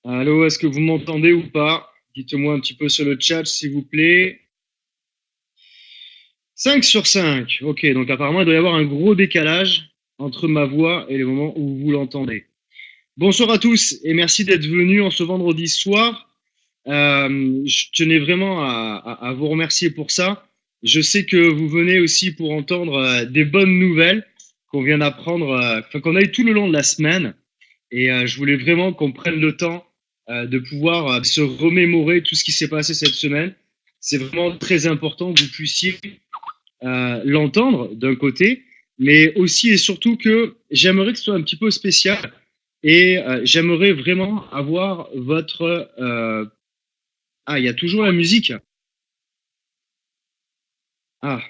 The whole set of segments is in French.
Allô, est-ce que vous m'entendez ou pas? Dites-moi un petit peu sur le chat, s'il vous plaît. 5 sur 5. Ok, donc apparemment, il doit y avoir un gros décalage entre ma voix et le moment où vous l'entendez. Bonsoir à tous et merci d'être venus en ce vendredi soir. Je tenais vraiment à vous remercier pour ça. Je sais que vous venez aussi pour entendre des bonnes nouvelles qu'on vient d'apprendre, qu'on a eu tout le long de la semaine. Et je voulais vraiment qu'on prenne le temps de pouvoir se remémorer tout ce qui s'est passé cette semaine. C'est vraiment très important que vous puissiez l'entendre d'un côté, mais aussi et surtout que j'aimerais que ce soit un petit peu spécial et j'aimerais vraiment avoir votre... Ah, il y a toujours la musique. Ah,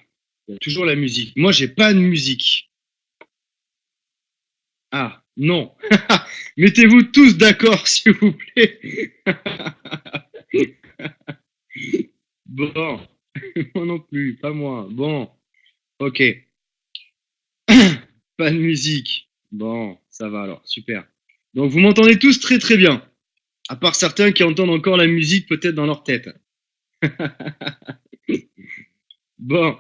il y a toujours la musique. Moi, j'ai pas de musique. Ah, non. Mettez-vous tous d'accord, s'il vous plaît. Bon, moi non plus, pas moi. Bon, ok. Pas de musique. Bon, ça va alors, super. Donc vous m'entendez tous très très bien, à part certains qui entendent encore la musique peut-être dans leur tête. Bon,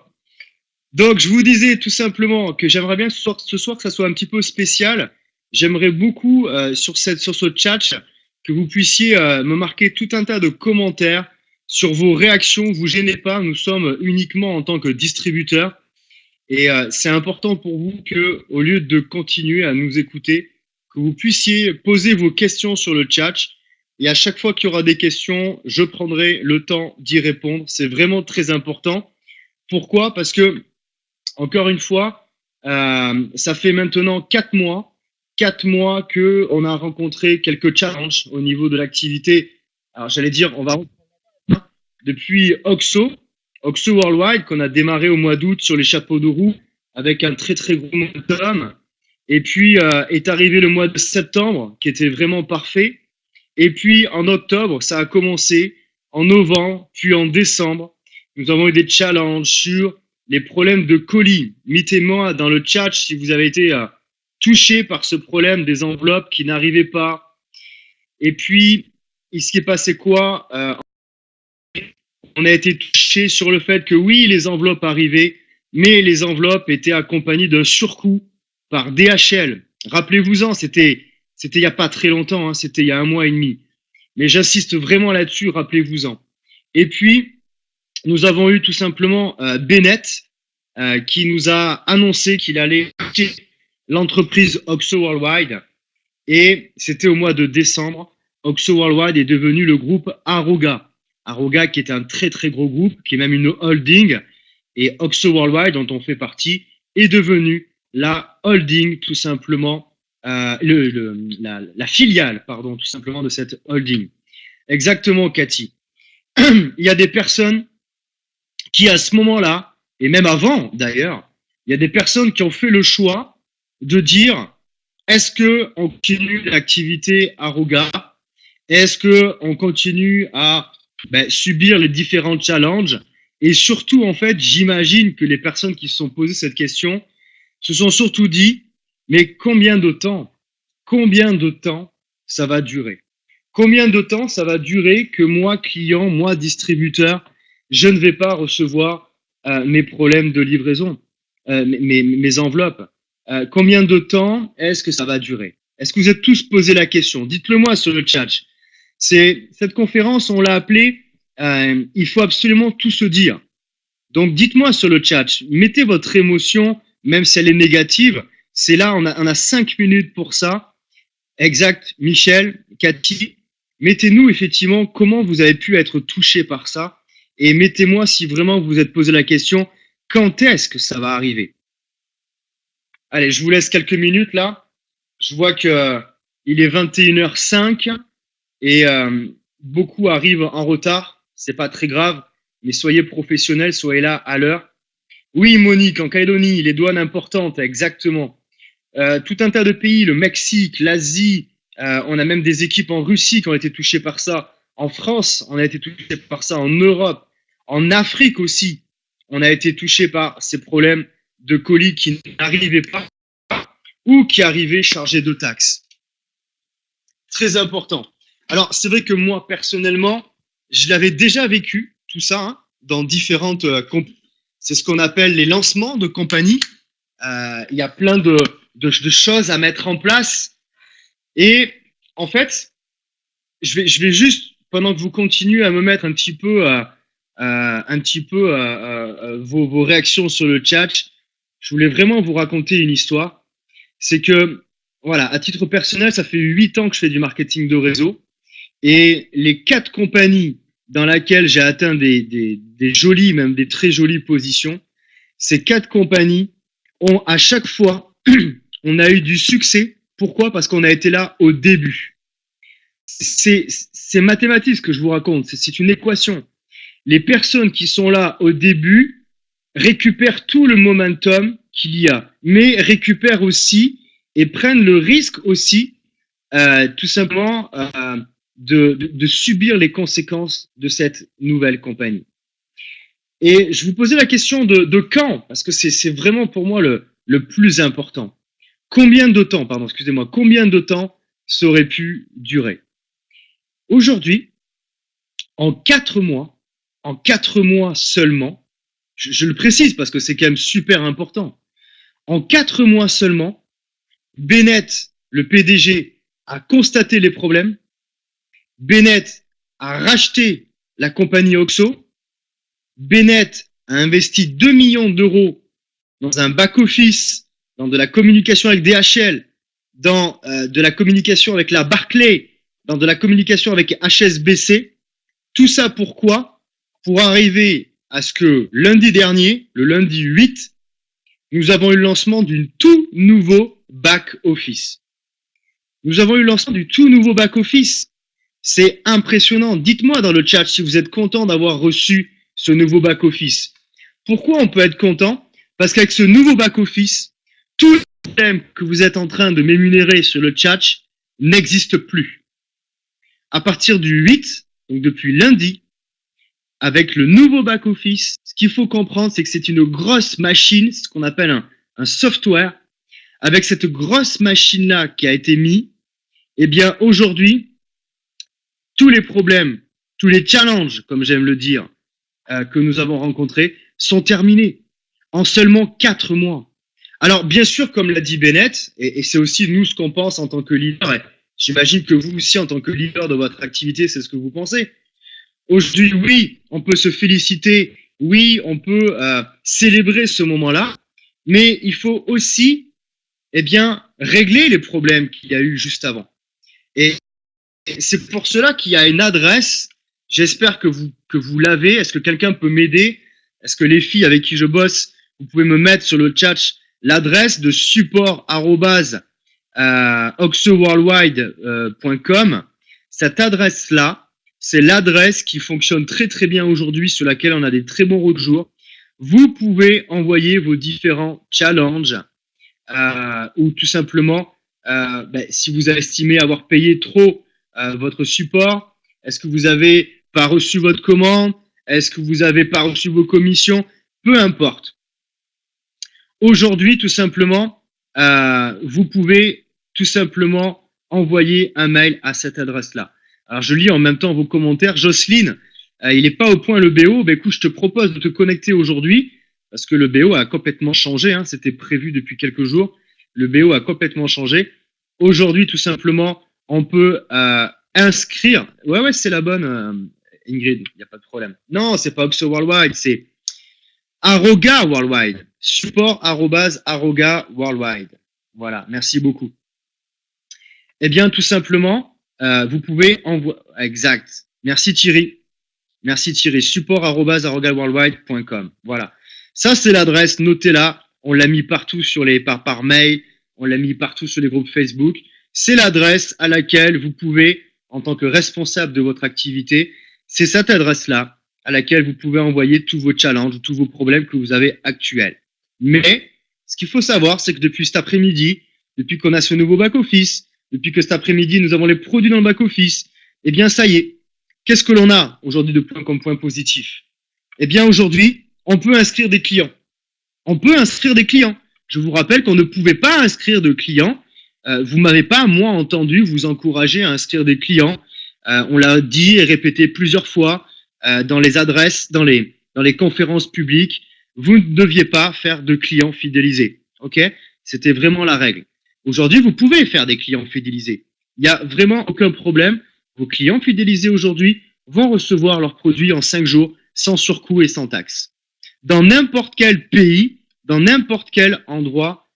donc je vous disais tout simplement que j'aimerais bien ce soir que ça soit un petit peu spécial. J'aimerais beaucoup sur ce chat que vous puissiez me marquer tout un tas de commentaires sur vos réactions. Vous gênez pas, nous sommes uniquement en tant que distributeurs. Et c'est important pour vous que, au lieu de continuer à nous écouter, que vous puissiez poser vos questions sur le chat. Et à chaque fois qu'il y aura des questions, je prendrai le temps d'y répondre. C'est vraiment très important. Pourquoi? Parce que, encore une fois, ça fait maintenant 4 mois que on a rencontré quelques challenges au niveau de l'activité. Alors j'allais dire, on va depuis Oxo Worldwide, qu'on a démarré au mois d'août sur les chapeaux de roue avec un très très gros momentum. Et puis est arrivé le mois de septembre, qui était vraiment parfait. Et puis en octobre, ça a commencé. En novembre, puis en décembre, nous avons eu des challenges sur les problèmes de colis. Mettez-moi dans le chat si vous avez été touché par ce problème des enveloppes qui n'arrivaient pas. Et puis, il s'est passé quoi? On a été touché sur le fait que oui, les enveloppes arrivaient, mais les enveloppes étaient accompagnées d'un surcoût par DHL. Rappelez-vous-en, c'était il n'y a pas très longtemps, hein, c'était il y a 1 mois et demi. Mais j'insiste vraiment là-dessus, rappelez-vous-en. Et puis, nous avons eu tout simplement Bennett qui nous a annoncé qu'il allait quitter l'entreprise Oxo Worldwide. Et c'était au mois de décembre. Oxo Worldwide est devenu le groupe Aroga. Aroga qui est un très très gros groupe, qui est même une holding. Et Oxo Worldwide, dont on fait partie, est devenu la holding tout simplement, la filiale, pardon, tout simplement de cette holding. Exactement, Cathy. Il y a des personnes qui, à ce moment-là, et même avant d'ailleurs, il y a des personnes qui ont fait le choix de dire est-ce qu'on continue l'activité Aroga? Est-ce qu'on continue à subir les différents challenges? Et surtout, en fait, j'imagine que les personnes qui se sont posées cette question se sont surtout dit, mais combien de temps? Combien de temps ça va durer? Combien de temps ça va durer que moi, client, moi, distributeur, je ne vais pas recevoir mes problèmes de livraison, mes enveloppes? Combien de temps est-ce que ça va durer? Est-ce que vous êtes tous posé la question? Dites-le moi sur le chat. Cette conférence, on l'a appelée il faut absolument tout se dire. Donc dites-moi sur le chat, mettez votre émotion, même si elle est négative. C'est là, on a 5 minutes pour ça. Exact, Michel, Cathy, mettez-nous effectivement comment vous avez pu être touché par ça et mettez-moi si vraiment vous vous êtes posé la question, quand est-ce que ça va arriver? Allez, je vous laisse quelques minutes là. Je vois que il est 21h05 et beaucoup arrivent en retard. C'est pas très grave, mais soyez professionnels, soyez là à l'heure. Oui, Monique, en Calédonie, les douanes importantes, exactement. Tout un tas de pays, le Mexique, l'Asie, on a même des équipes en Russie qui ont été touchées par ça. En France, on a été touché par ça. En Europe, en Afrique aussi, on a été touché par ces problèmes de colis qui n'arrivaient pas ou qui arrivaient chargés de taxes. Très important. Alors, c'est vrai que moi, personnellement, je l'avais déjà vécu, tout ça, hein, dans différentes c'est ce qu'on appelle les lancements de compagnie. Il y a plein de choses à mettre en place. Et en fait, je vais juste, pendant que vous continuez à me mettre un petit peu, vos réactions sur le chat, je voulais vraiment vous raconter une histoire. C'est que, voilà, à titre personnel, ça fait 8 ans que je fais du marketing de réseau. Et les 4 compagnies dans lesquelles j'ai atteint des jolies, même des très jolies positions, ces 4 compagnies ont à chaque fois, on a eu du succès. Pourquoi? Parce qu'on a été là au début. C'est mathématique ce que je vous raconte, c'est une équation. Les personnes qui sont là au début récupèrent tout le momentum qu'il y a, mais récupèrent aussi et prennent le risque aussi, tout simplement, de subir les conséquences de cette nouvelle compagnie. Et je vous posais la question de quand, parce que c'est vraiment pour moi le plus important. Combien de temps ça aurait pu durer? Aujourd'hui, en 4 mois seulement, je le précise parce que c'est quand même super important, en 4 mois seulement, Bennett, le PDG, a constaté les problèmes. Bennett a racheté la compagnie Oxo. Bennett a investi 2 millions d'euros dans un back-office, dans de la communication avec DHL, dans de la communication avec la Barclay, dans de la communication avec HSBC. Tout ça pourquoi? Pour arriver à ce que lundi dernier, le lundi 8, nous avons eu le lancement d'un tout nouveau back-office. Nous avons eu le lancement du tout nouveau back-office. C'est impressionnant. Dites-moi dans le chat si vous êtes content d'avoir reçu ce nouveau back-office. Pourquoi on peut être content? Parce qu'avec ce nouveau back-office, tous les problèmes que vous êtes en train de m'énumérer sur le chat n'existent plus. À partir du 8, donc depuis lundi, avec le nouveau back-office, ce qu'il faut comprendre, c'est que c'est une grosse machine, ce qu'on appelle un software. Avec cette grosse machine-là qui a été mise, eh bien aujourd'hui, tous les problèmes, tous les challenges, comme j'aime le dire, que nous avons rencontrés, sont terminés en seulement 4 mois. Alors, bien sûr, comme l'a dit Bennett, et c'est aussi nous ce qu'on pense en tant que leader, et j'imagine que vous aussi, en tant que leader de votre activité, c'est ce que vous pensez. Aujourd'hui, oui, on peut se féliciter, oui, on peut célébrer ce moment-là, mais il faut aussi, eh bien, régler les problèmes qu'il y a eu juste avant. Et c'est pour cela qu'il y a une adresse. J'espère que vous l'avez. Est-ce que quelqu'un peut m'aider? Est-ce que les filles avec qui je bosse, vous pouvez me mettre sur le chat l'adresse de support@oxoworldwide.com. Cette adresse-là, c'est l'adresse qui fonctionne très très bien aujourd'hui, sur laquelle on a des très bons retours. Vous pouvez envoyer vos différents challenges ou tout simplement, si vous estimez avoir payé trop votre support, est-ce que vous avez pas reçu votre commande, est-ce que vous avez pas reçu vos commissions, peu importe. Aujourd'hui, tout simplement, vous pouvez tout simplement envoyer un mail à cette adresse-là. Alors, je lis en même temps vos commentaires. Jocelyne, il n'est pas au point le BO. Ben, écoute, je te propose de te connecter aujourd'hui parce que le BO a complètement changé. Hein, c'était prévu depuis quelques jours. Le BO a complètement changé. Aujourd'hui, tout simplement, on peut inscrire. Ouais, c'est la bonne, Ingrid. Il n'y a pas de problème. Non, c'est pas Oxo Worldwide, c'est Aroga Worldwide. Support@Aroga Worldwide. Voilà, merci beaucoup. Eh bien, tout simplement, vous pouvez envoyer. Exact. Merci Thierry. Support@Aroga Worldwide.com. Voilà. Ça, c'est l'adresse. Notez-la. On l'a mis partout par mail. On l'a mis partout sur les groupes Facebook. C'est l'adresse à laquelle vous pouvez, en tant que responsable de votre activité, c'est cette adresse-là à laquelle vous pouvez envoyer tous vos challenges, tous vos problèmes que vous avez actuels. Mais ce qu'il faut savoir, c'est que depuis cet après-midi, depuis qu'on a ce nouveau back-office, depuis que cet après-midi, nous avons les produits dans le back-office, eh bien, ça y est. Qu'est-ce que l'on a aujourd'hui de comme point positif? Eh bien, aujourd'hui, on peut inscrire des clients. Je vous rappelle qu'on ne pouvait pas inscrire de clients. Vous m'avez pas, moi, entendu vous encourager à inscrire des clients On l'a dit et répété plusieurs fois dans les adresses, dans les conférences publiques. Vous ne deviez pas faire de clients fidélisés. Ok? C'était vraiment la règle. Aujourd'hui, vous pouvez faire des clients fidélisés. Il n'y a vraiment aucun problème. Vos clients fidélisés aujourd'hui vont recevoir leurs produits en 5 jours sans surcoût et sans taxe. Dans n'importe quel pays, dans n'importe quel endroit,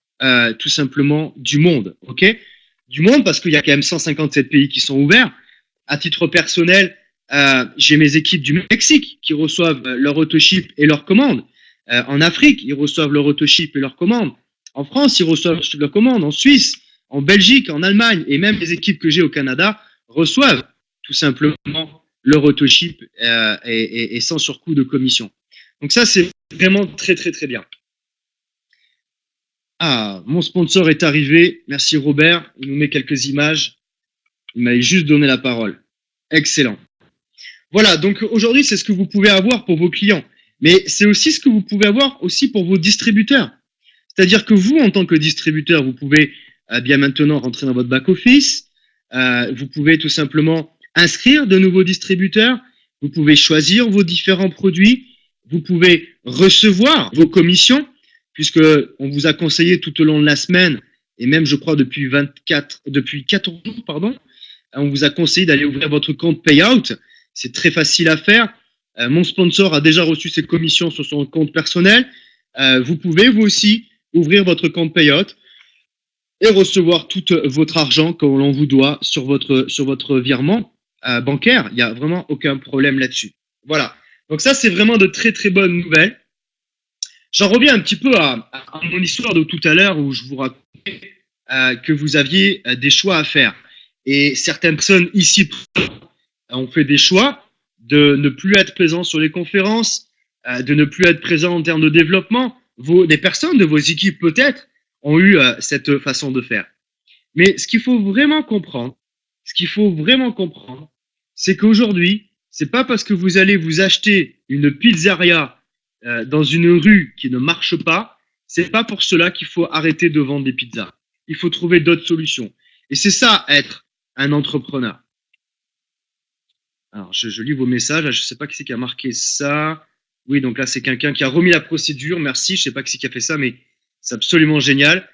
tout simplement du monde. Ok? Du monde parce qu'il y a quand même 157 pays qui sont ouverts. À titre personnel, j'ai mes équipes du Mexique qui reçoivent leur autoship et leurs commandes. En Afrique, ils reçoivent leur autoship et leurs commandes. En France, ils reçoivent leurs commandes. En Suisse, en Belgique, en Allemagne et même les équipes que j'ai au Canada reçoivent tout simplement leur autoship et sans surcoût de commission. Donc ça, c'est vraiment très, très, très bien. Ah, mon sponsor est arrivé. Merci Robert. Il nous met quelques images. Il m'avait juste donné la parole. Excellent. Voilà, donc aujourd'hui, c'est ce que vous pouvez avoir pour vos clients. Mais c'est aussi ce que vous pouvez avoir aussi pour vos distributeurs. C'est-à-dire que vous, en tant que distributeur, vous pouvez bien maintenant rentrer dans votre back-office. Vous pouvez tout simplement inscrire de nouveaux distributeurs. Vous pouvez choisir vos différents produits. Vous pouvez recevoir vos commissions, puisque on vous a conseillé tout au long de la semaine, et même je crois depuis 14 jours, pardon, on vous a conseillé d'aller ouvrir votre compte Payout. C'est très facile à faire. Mon sponsor a déjà reçu ses commissions sur son compte personnel. Vous pouvez, vous aussi, ouvrir votre compte Payout et recevoir tout votre argent que l'on vous doit sur votre virement bancaire. Il n'y a vraiment aucun problème là-dessus. Voilà. Donc ça, c'est vraiment de très, très bonnes nouvelles. J'en reviens un petit peu à mon histoire de tout à l'heure où je vous racontais que vous aviez des choix à faire. Et certaines personnes ici ont fait des choix de ne plus être présents sur les conférences, de ne plus être présents en termes de développement. Des personnes de vos équipes peut-être ont eu cette façon de faire. Mais ce qu'il faut vraiment comprendre, c'est qu'aujourd'hui, c'est pas parce que vous allez vous acheter une pizzeria dans une rue qui ne marche pas, c'est pas pour cela qu'il faut arrêter de vendre des pizzas. Il faut trouver d'autres solutions. Et c'est ça, être un entrepreneur. Alors, je lis vos messages. Là, je ne sais pas qui c'est qui a marqué ça. Oui, donc là, c'est quelqu'un qui a remis la procédure. Merci. Je ne sais pas qui c'est qui a fait ça, mais c'est absolument génial.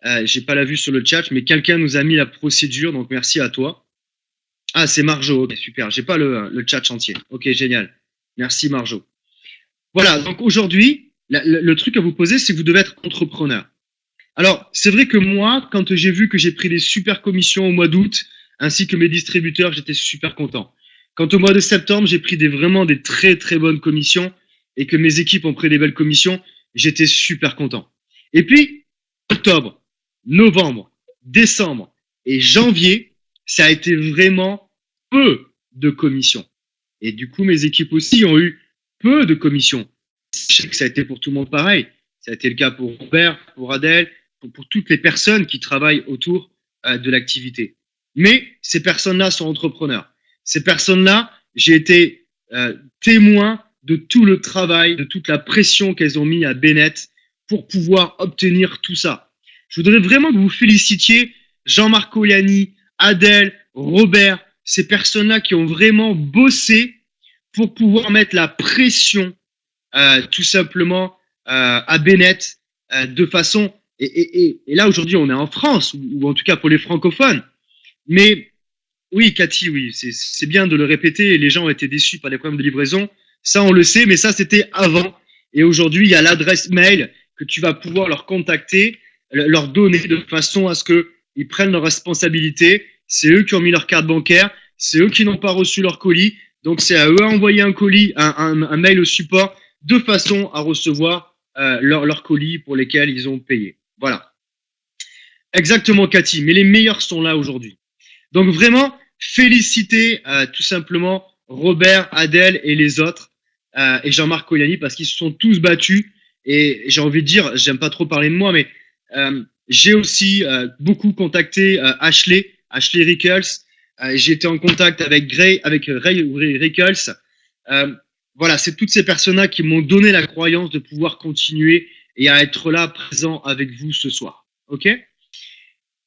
Je n'ai pas la vue sur le chat, mais quelqu'un nous a mis la procédure. Donc, merci à toi. Ah, c'est Marjo. Ok, super. Je n'ai pas le chat entier. Ok, génial. Merci, Marjo. Voilà. Donc, aujourd'hui, le truc à vous poser, c'est que vous devez être entrepreneur. Alors, c'est vrai que moi, quand j'ai vu que j'ai pris des super commissions au mois d'août, ainsi que mes distributeurs, j'étais super content. Quand au mois de septembre, j'ai pris vraiment des très, très bonnes commissions et que mes équipes ont pris des belles commissions, j'étais super content. Et puis, octobre, novembre, décembre et janvier, ça a été vraiment peu de commissions. Et du coup, mes équipes aussi ont eu peu de commissions. Je sais que ça a été pour tout le monde pareil. Ça a été le cas pour Robert, pour Adèle, pour toutes les personnes qui travaillent autour de l'activité. Mais ces personnes-là sont entrepreneurs. Ces personnes-là, j'ai été témoin de tout le travail, de toute la pression qu'elles ont mis à Bennett pour pouvoir obtenir tout ça. Je voudrais vraiment que vous félicitiez Jean-Marc Oliani, Adèle, Robert, ces personnes-là qui ont vraiment bossé pour pouvoir mettre la pression tout simplement à Bennett de façon... Et là, aujourd'hui, on est en France, ou en tout cas pour les francophones. Mais oui, Cathy, oui, c'est bien de le répéter. Les gens ont été déçus par les problèmes de livraison. Ça, on le sait, mais ça, c'était avant. Et aujourd'hui, il y a l'adresse mail que tu vas pouvoir leur contacter, leur donner de façon à ce qu'ils prennent leurs responsabilités. C'est eux qui ont mis leur carte bancaire. C'est eux qui n'ont pas reçu leur colis. Donc, c'est à eux à envoyer un colis, un mail au support de façon à recevoir leur colis pour lesquels ils ont payé. Voilà. Exactement, Cathy. Mais les meilleurs sont là aujourd'hui. Donc, vraiment, féliciter tout simplement Robert, Adèle et les autres et Jean-Marc Oliani parce qu'ils se sont tous battus. Et j'ai envie de dire, j'aime pas trop parler de moi, mais j'ai aussi beaucoup contacté Ashley Rickles. J'ai été en contact avec Ray Rickles. Voilà, c'est toutes ces personnes-là qui m'ont donné la croyance de pouvoir continuer et à être là, présent avec vous ce soir. OK ?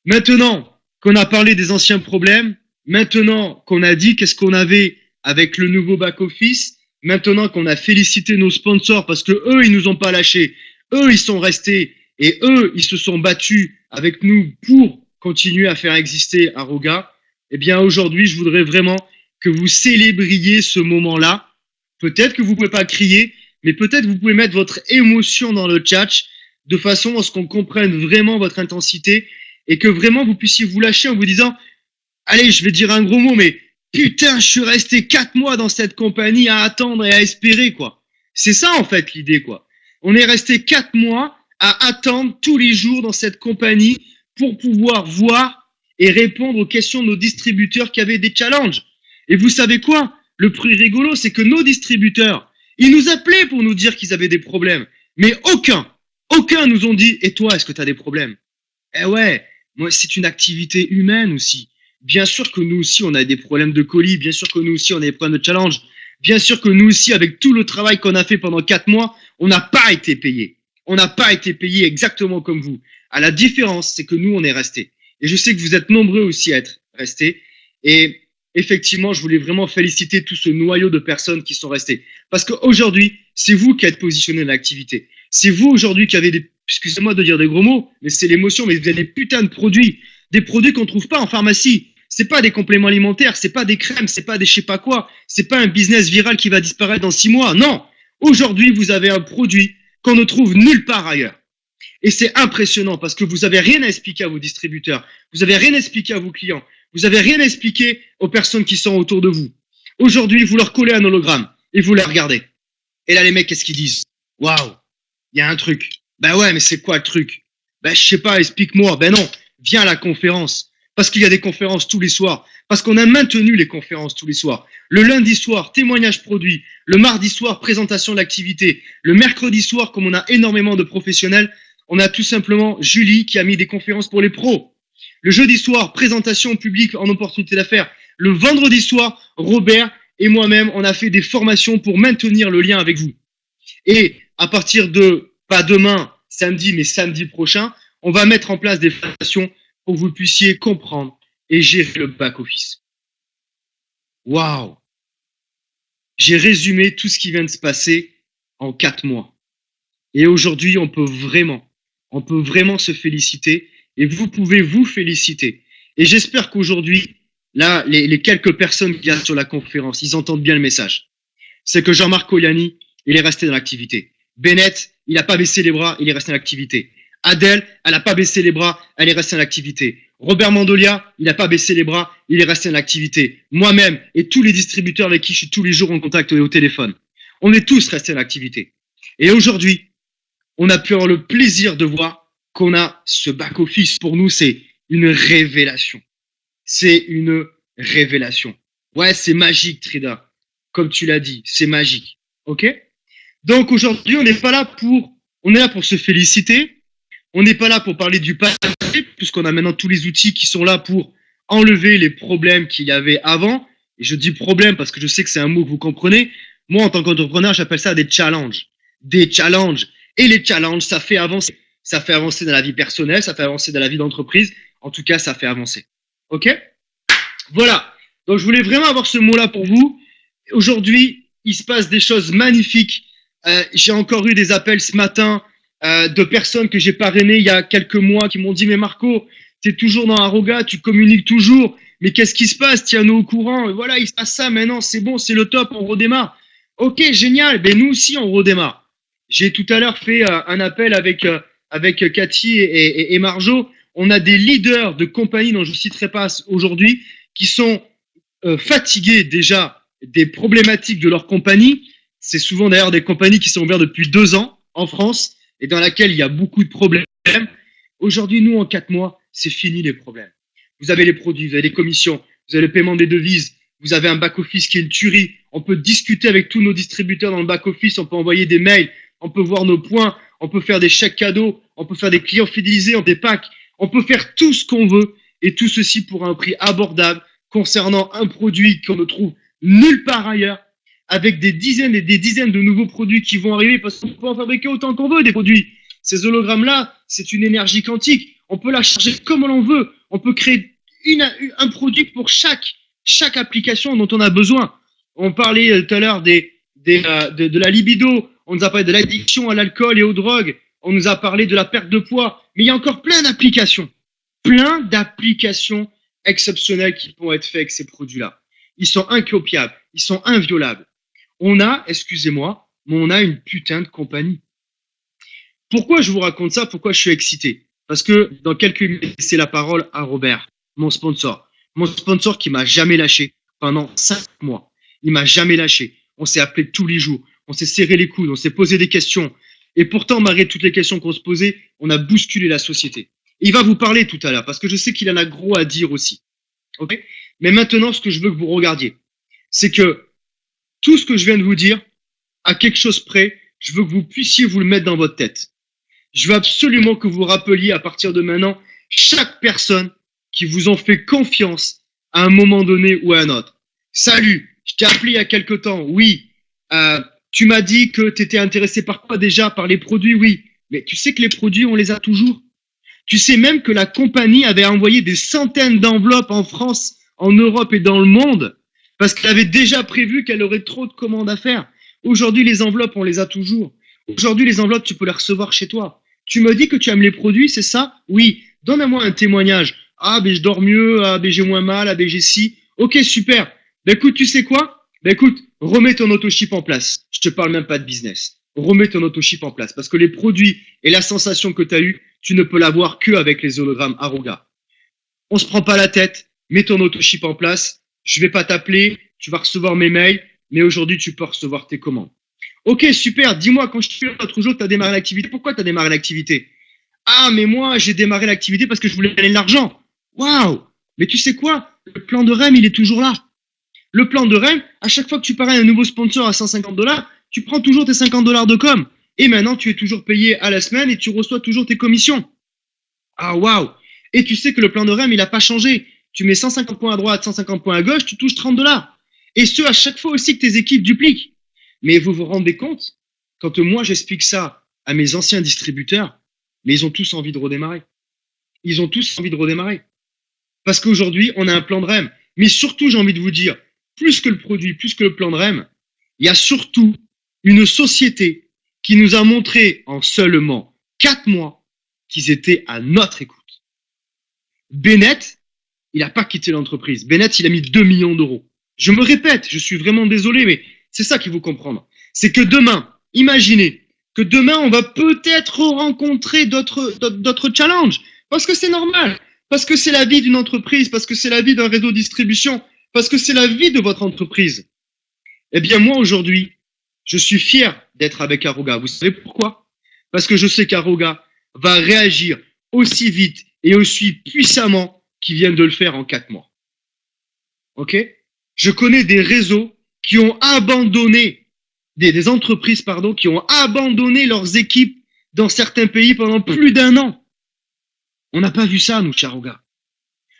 Maintenant qu'on a parlé des anciens problèmes, maintenant qu'on a dit qu'est-ce qu'on avait avec le nouveau back-office, maintenant qu'on a félicité nos sponsors parce que eux, ils nous ont pas lâchés, eux, ils sont restés et eux, ils se sont battus avec nous pour continuer à faire exister Aroga, eh bien, aujourd'hui, je voudrais vraiment que vous célébriez ce moment-là. Peut-être que vous pouvez pas crier, mais peut-être vous pouvez mettre votre émotion dans le chat de façon à ce qu'on comprenne vraiment votre intensité et que vraiment vous puissiez vous lâcher en vous disant allez, je vais dire un gros mot, mais putain, je suis resté 4 mois dans cette compagnie à attendre et à espérer, quoi. C'est ça, en fait, l'idée, quoi. On est resté 4 mois à attendre tous les jours dans cette compagnie pour pouvoir voir et répondre aux questions de nos distributeurs qui avaient des challenges. Et vous savez quoi? Le plus rigolo, c'est que nos distributeurs, ils nous appelaient pour nous dire qu'ils avaient des problèmes. Mais aucun nous ont dit, et toi, est-ce que tu as des problèmes? Eh ouais, moi, c'est une activité humaine aussi. Bien sûr que nous aussi, on a des problèmes de colis. Bien sûr que nous aussi, on a des problèmes de challenge. Bien sûr que nous aussi, avec tout le travail qu'on a fait pendant 4 mois, on n'a pas été payés. On n'a pas été payés exactement comme vous. À la différence, c'est que nous, on est restés. Et je sais que vous êtes nombreux aussi à être restés. Et effectivement, je voulais vraiment féliciter tout ce noyau de personnes qui sont restées. Parce qu'aujourd'hui, c'est vous qui êtes positionnés dans l'activité. C'est vous aujourd'hui qui avez des, excusez-moi de dire des gros mots, mais c'est l'émotion, mais vous avez des putains de produits. Des produits qu'on ne trouve pas en pharmacie. C'est pas des compléments alimentaires, c'est pas des crèmes, c'est pas des je sais pas quoi, c'est pas un business viral qui va disparaître dans 6 mois. Non. Aujourd'hui, vous avez un produit qu'on ne trouve nulle part ailleurs. Et c'est impressionnant parce que vous avez rien à expliquer à vos distributeurs. Vous avez rien à expliquer à vos clients. Vous avez rien à expliquer aux personnes qui sont autour de vous. Aujourd'hui, vous leur collez un hologramme et vous les regardez. Et là, les mecs, qu'est-ce qu'ils disent? Waouh, il y a un truc. Ben ouais, mais c'est quoi le truc? Ben, je sais pas, explique-moi. Ben non, viens à la conférence. Parce qu'il y a des conférences tous les soirs. Parce qu'on a maintenu les conférences tous les soirs. Le lundi soir, témoignage produit. Le mardi soir, présentation de l'activité. Le mercredi soir, comme on a énormément de professionnels, on a tout simplement Julie qui a mis des conférences pour les pros. Le jeudi soir, présentation au public en opportunité d'affaires. Le vendredi soir, Robert et moi-même, on a fait des formations pour maintenir le lien avec vous. Et à partir de, pas demain, samedi, mais samedi prochain, on va mettre en place des formations pour que vous puissiez comprendre et gérer le back-office. Waouh! J'ai résumé tout ce qui vient de se passer en 4 mois. Et aujourd'hui, on peut vraiment se féliciter et vous pouvez vous féliciter. Et j'espère qu'aujourd'hui, là, les quelques personnes qui viennent sur la conférence, ils entendent bien le message. C'est que Jean-Marc Cogliani, il est resté dans l'activité. Bennett, il n'a pas baissé les bras, il est resté dans l'activité. Adèle, elle n'a pas baissé les bras, elle est restée en activité. Robert Mandolia, il n'a pas baissé les bras, il est resté en activité. Moi-même et tous les distributeurs avec qui je suis tous les jours en contact au téléphone, on est tous restés en activité. Et aujourd'hui, on a pu avoir le plaisir de voir qu'on a ce back-office. Pour nous, c'est une révélation. C'est une révélation. Ouais, c'est magique, Trida. Comme tu l'as dit, c'est magique. OK? Donc aujourd'hui, on est là pour se féliciter. On n'est pas là pour parler du passé, puisqu'on a maintenant tous les outils qui sont là pour enlever les problèmes qu'il y avait avant. Et je dis problème parce que je sais que c'est un mot que vous comprenez. Moi, en tant qu'entrepreneur, j'appelle ça des challenges. Des challenges. Et les challenges, ça fait avancer. Ça fait avancer dans la vie personnelle, ça fait avancer dans la vie d'entreprise. En tout cas, ça fait avancer. OK? Voilà. Donc, je voulais vraiment avoir ce mot-là pour vous. Aujourd'hui, il se passe des choses magnifiques. J'ai encore eu des appels ce matin de personnes que j'ai parrainées il y a quelques mois qui m'ont dit « Mais Marco, tu es toujours dans Aroga, tu communiques toujours, mais qu'est-ce qui se passe? Tiens-nous au courant. Et voilà, il se passe ça maintenant, c'est bon, c'est le top, on redémarre. » Ok, génial. Ben nous aussi, on redémarre. J'ai tout à l'heure fait un appel avec Cathy et Marjo. On a des leaders de compagnies dont je ne citerai pas aujourd'hui qui sont fatigués déjà des problématiques de leur compagnie. C'est souvent d'ailleurs des compagnies qui sont ouvertes depuis 2 ans en France et dans laquelle il y a beaucoup de problèmes. Aujourd'hui, nous, en 4 mois, c'est fini les problèmes. Vous avez les produits, vous avez les commissions, vous avez le paiement des devises, vous avez un back-office qui est une tuerie. On peut discuter avec tous nos distributeurs dans le back-office, on peut envoyer des mails, on peut voir nos points, on peut faire des chèques cadeaux, on peut faire des clients fidélisés en des packs, on peut faire tout ce qu'on veut et tout ceci pour un prix abordable concernant un produit qu'on ne trouve nulle part ailleurs, avec des dizaines et des dizaines de nouveaux produits qui vont arriver parce qu'on peut en fabriquer autant qu'on veut des produits. Ces hologrammes-là, c'est une énergie quantique. On peut la charger comme l'on veut. On peut créer un produit pour chaque application dont on a besoin. On parlait tout à l'heure de la libido, on nous a parlé de l'addiction à l'alcool et aux drogues, on nous a parlé de la perte de poids, mais il y a encore plein d'applications exceptionnelles qui pourront être faites avec ces produits-là. Ils sont incopiables, ils sont inviolables. On a, excusez-moi, mais on a une putain de compagnie. Pourquoi je vous raconte ça? Pourquoi je suis excité? Parce que dans quelques minutes, c'est la parole à Robert, mon sponsor. Mon sponsor qui m'a jamais lâché pendant 5 mois. Il m'a jamais lâché. On s'est appelé tous les jours. On s'est serré les coudes. On s'est posé des questions. Et pourtant, malgré toutes les questions qu'on se posait, on a bousculé la société. Et il va vous parler tout à l'heure parce que je sais qu'il en a gros à dire aussi. Ok? Mais maintenant, ce que je veux que vous regardiez, c'est que tout ce que je viens de vous dire, à quelque chose près, je veux que vous puissiez vous le mettre dans votre tête. Je veux absolument que vous rappeliez à partir de maintenant chaque personne qui vous ont fait confiance à un moment donné ou à un autre. Salut, je t'ai appelé il y a quelque temps, oui. Tu m'as dit que tu étais intéressé par quoi déjà? Par les produits, oui. Mais tu sais que les produits, on les a toujours. Tu sais même que la compagnie avait envoyé des centaines d'enveloppes en France, en Europe et dans le monde parce qu'elle avait déjà prévu qu'elle aurait trop de commandes à faire. Aujourd'hui, les enveloppes, on les a toujours. Aujourd'hui, les enveloppes, tu peux les recevoir chez toi. Tu me dis que tu aimes les produits, c'est ça? Oui. Donne-moi un témoignage. Ah, ben je dors mieux, ah, ben j'ai moins mal, ah, ben j'ai ci. Ok, super. Ben écoute, tu sais quoi? Ben écoute, remets ton autoship en place. Je te parle même pas de business. Remets ton autoship en place parce que les produits et la sensation que tu as eue, tu ne peux l'avoir que avec les hologrammes Aroga. On se prend pas la tête. Mets ton autoship en place. Je vais pas t'appeler. Tu vas recevoir mes mails. Mais aujourd'hui, tu peux recevoir tes commandes. Ok, super. Dis-moi, quand je te dis l'autre jour que tu as démarré l'activité, pourquoi tu as démarré l'activité? Ah, mais moi, j'ai démarré l'activité parce que je voulais gagner de l'argent. Waouh! Mais tu sais quoi? Le plan de REM, il est toujours là. Le plan de REM, à chaque fois que tu parais un nouveau sponsor à 150$, tu prends toujours tes 50$ de com. Et maintenant, tu es toujours payé à la semaine et tu reçois toujours tes commissions. Ah, waouh! Et tu sais que le plan de REM, il n'a pas changé. Tu mets 150 points à droite, 150 points à gauche, tu touches 30$. Et ce, à chaque fois aussi que tes équipes dupliquent. Mais vous vous rendez compte, quand moi j'explique ça à mes anciens distributeurs, mais ils ont tous envie de redémarrer. Ils ont tous envie de redémarrer. Parce qu'aujourd'hui, on a un plan de REM. Mais surtout, j'ai envie de vous dire, plus que le produit, plus que le plan de REM, il y a surtout une société qui nous a montré en seulement 4 mois qu'ils étaient à notre écoute. Bennett, il n'a pas quitté l'entreprise. Bennett, il a mis 2 millions d'euros. Je me répète, je suis vraiment désolé, mais c'est ça qu'il faut comprendre. C'est que demain, imaginez que demain, on va peut-être rencontrer d'autres challenges. Parce que c'est normal. Parce que c'est la vie d'une entreprise. Parce que c'est la vie d'un réseau de distribution. Parce que c'est la vie de votre entreprise. Eh bien, moi, aujourd'hui, je suis fier d'être avec Aroga. Vous savez pourquoi? Parce que je sais qu'Aroga va réagir aussi vite et aussi puissamment qu'il vient de le faire en 4 mois. Ok? Je connais des réseaux qui ont abandonné, des entreprises, pardon, qui ont abandonné leurs équipes dans certains pays pendant plus d'1 an. On n'a pas vu ça, nous, chez Aroga.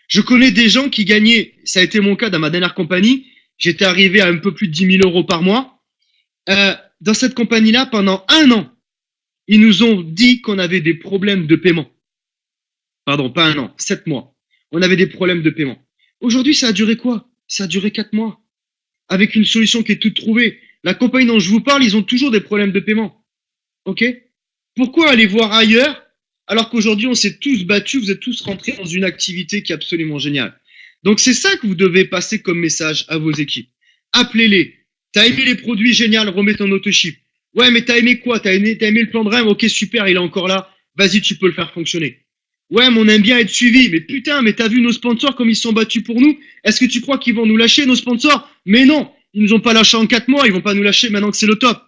Je connais des gens qui gagnaient, ça a été mon cas dans ma dernière compagnie, j'étais arrivé à un peu plus de 10 000 euros par mois. Dans cette compagnie-là, pendant 1 an, ils nous ont dit qu'on avait des problèmes de paiement. Pardon, pas 1 an, 7 mois. On avait des problèmes de paiement. Aujourd'hui, ça a duré quoi? Ça a duré 4 mois. Avec une solution qui est toute trouvée. La compagnie dont je vous parle, ils ont toujours des problèmes de paiement. Ok? Pourquoi aller voir ailleurs alors qu'aujourd'hui, on s'est tous battus, vous êtes tous rentrés dans une activité qui est absolument géniale. Donc, c'est ça que vous devez passer comme message à vos équipes. Appelez-les. T'as aimé les produits, génial, remets ton autoship. Ouais, mais t'as aimé quoi? T'as aimé le plan de REM? Ok, super, il est encore là. Vas-y, tu peux le faire fonctionner. Ouais, mais on aime bien être suivi. Mais putain, mais t'as vu nos sponsors comme ils se sont battus pour nous? Est-ce que tu crois qu'ils vont nous lâcher, nos sponsors? Mais non, ils nous ont pas lâché en 4 mois, ils vont pas nous lâcher maintenant que c'est le top.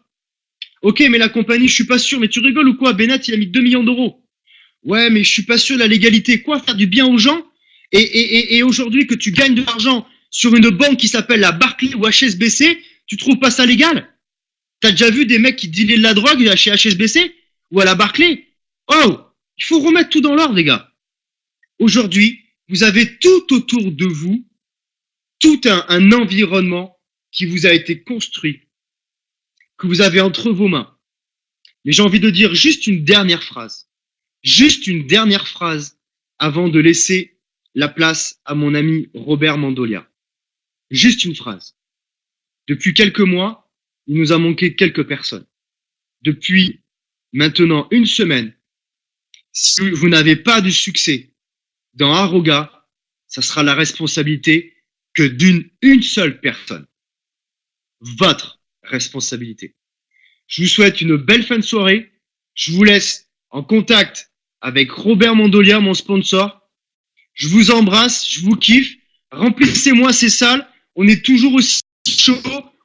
Ok, mais la compagnie, je suis pas sûr. Mais tu rigoles ou quoi? Bennett, il a mis 2 millions d'euros. Ouais, mais je suis pas sûr de la légalité. Quoi? Faire du bien aux gens? Et aujourd'hui, que tu gagnes de l'argent sur une banque qui s'appelle la Barclays ou HSBC, tu trouves pas ça légal? T'as déjà vu des mecs qui dealaient de la drogue chez HSBC ou à la Barclays? Oh, il faut remettre tout dans l'ordre, les gars. Aujourd'hui, vous avez tout autour de vous, tout un environnement qui vous a été construit, que vous avez entre vos mains. Mais j'ai envie de dire juste une dernière phrase. Juste une dernière phrase avant de laisser la place à mon ami Robert Mandolia. Juste une phrase. Depuis quelques mois, il nous a manqué quelques personnes. Depuis maintenant une semaine, si vous n'avez pas de succès dans Aroga, ça sera la responsabilité que d'une seule personne. Votre responsabilité. Je vous souhaite une belle fin de soirée. Je vous laisse en contact avec Robert Mandolia, mon sponsor. Je vous embrasse, je vous kiffe. Remplissez-moi ces salles. On est toujours aussi chaud,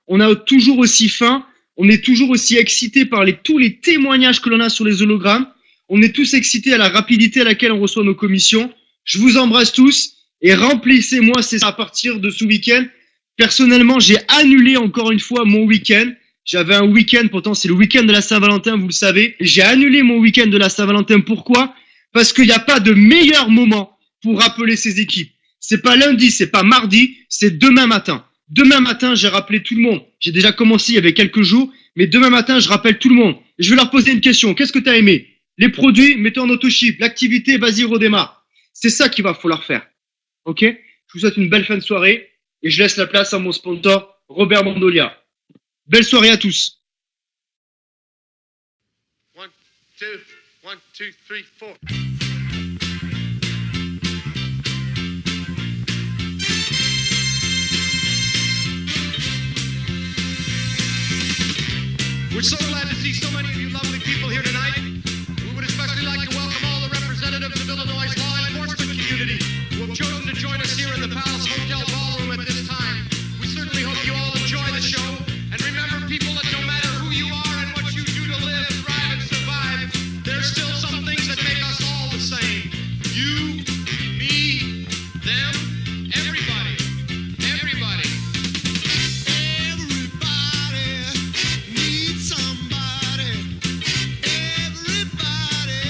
on a toujours aussi faim, on est toujours aussi excité par tous les témoignages que l'on a sur les hologrammes. On est tous excités à la rapidité à laquelle on reçoit nos commissions. Je vous embrasse tous et remplissez-moi ces salles à partir de ce week-end. Personnellement, j'ai annulé encore une fois mon week-end. J'avais un week-end, pourtant c'est le week-end de la Saint-Valentin, vous le savez. J'ai annulé mon week-end de la Saint-Valentin. Pourquoi? Parce qu'il n'y a pas de meilleur moment pour rappeler ces équipes. C'est pas lundi, c'est pas mardi, c'est demain matin. Demain matin, j'ai rappelé tout le monde. J'ai déjà commencé il y avait quelques jours, mais demain matin, je rappelle tout le monde. Et je vais leur poser une question. Qu'est-ce que tu as aimé? Les produits, mettez en auto-ship. L'activité, vas-y, redémarre. C'est ça qu'il va falloir faire. Ok? Je vous souhaite une belle fin de soirée et je laisse la place à mon sponsor, Robert Mandolia. Belle soirée à tous. 1, 2, 1, 2, 3, 4. We're so glad to see so many of you lovely people here tonight. We would especially like to welcome all the representatives of Illinois' law enforcement community who have chosen to join us here in the Palace Hotel Ballroom at this time. We certainly hope you all enjoy the show. And remember, people, that no matter who you are and what you do to live, thrive, and survive, there's still some things that make us all the same. You, me, them, everybody. Everybody. Everybody needs somebody. Everybody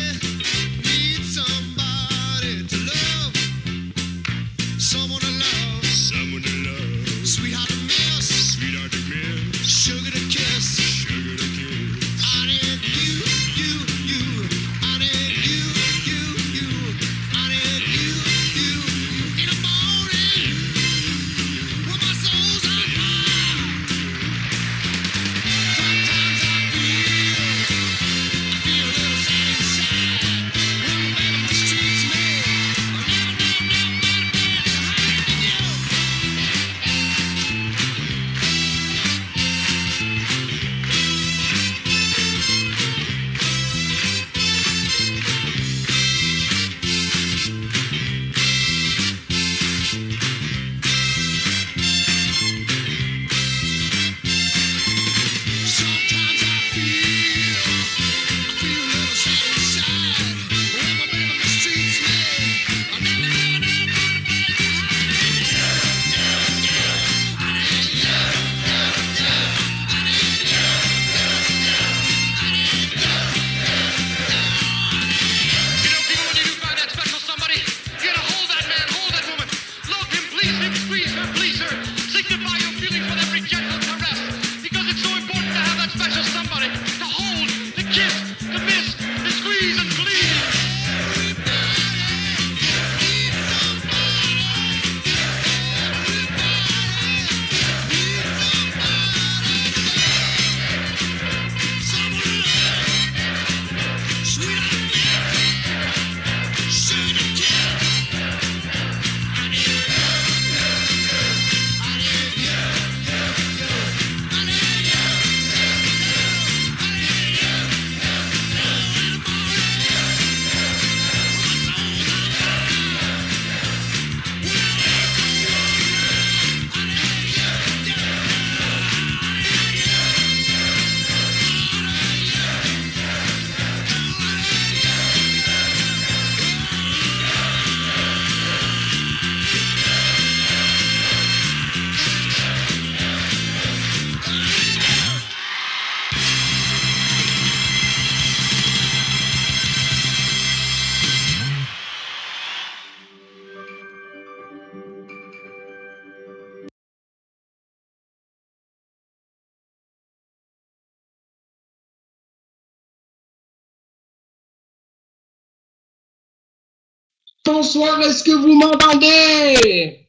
Bonsoir, est-ce que vous m'entendez?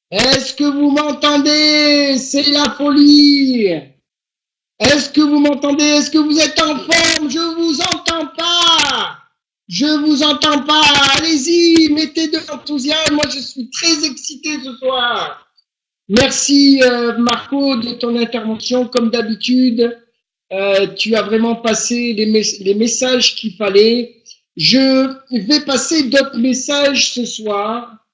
Est-ce que vous m'entendez? C'est la folie. Est-ce que vous m'entendez? Est-ce que vous êtes en forme? Je vous entends pas. Je vous entends pas. Allez-y, mettez de l'enthousiasme. Moi, je suis très excité ce soir. Merci Marco de ton intervention. Comme d'habitude, tu as vraiment passé les messages qu'il fallait. Je vais passer d'autres messages ce soir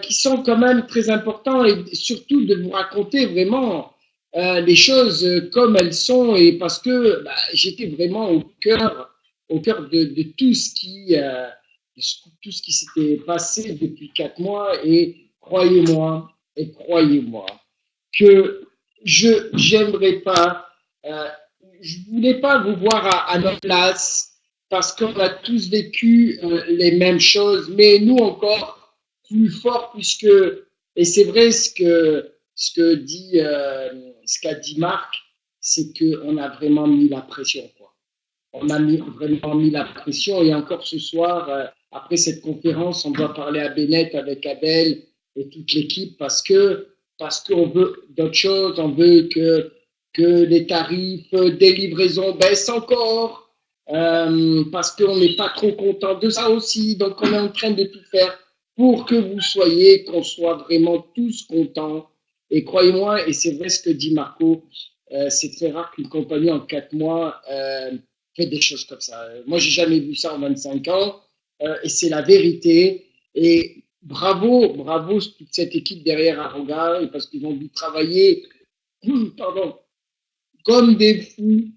qui sont quand même très importants et surtout de vous raconter vraiment les choses comme elles sont et parce que j'étais vraiment au cœur de tout ce qui s'était passé depuis 4 mois et croyez-moi que j'aimerais pas, je voulais pas vous voir à notre place parce qu'on a tous vécu les mêmes choses, mais nous encore plus fort puisque, et c'est vrai ce qu'a dit Marc, c'est qu'on a vraiment mis la pression, quoi. On a vraiment mis la pression et encore ce soir, après cette conférence, on doit parler à Bennett avec Abel et toute l'équipe parce qu'on veut d'autres choses, on veut que les tarifs des livraisons baissent encore, parce qu'on n'est pas trop content de ça aussi, donc on est en train de tout faire pour que vous soyez, qu'on soit vraiment tous contents. Et croyez-moi, et c'est vrai ce que dit Marco, c'est très rare qu'une compagnie en 4 mois fait des choses comme ça. Moi, j'ai jamais vu ça en 25 ans, et c'est la vérité. Et bravo toute cette équipe derrière Aroga, parce qu'ils ont dû travailler, comme des fous,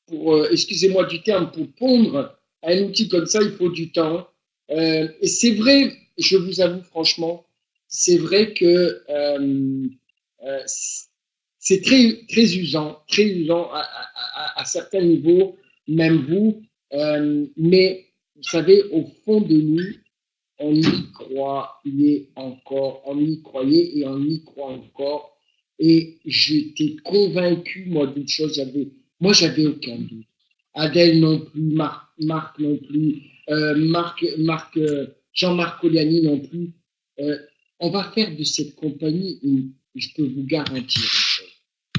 pour excusez-moi du terme, pour pondre un outil comme ça, il faut du temps. Et c'est vrai, je vous avoue franchement, c'est vrai que c'est très usant à certains niveaux, même vous. Mais vous savez, au fond de nous, on y croyait encore, on y croyait et on y croit encore. Et j'étais convaincu, moi, d'une chose, j'avais aucun doute. Adèle non plus, Marc non plus, Jean-Marc Coliani non plus. On va faire de cette compagnie, je peux vous garantir une chose.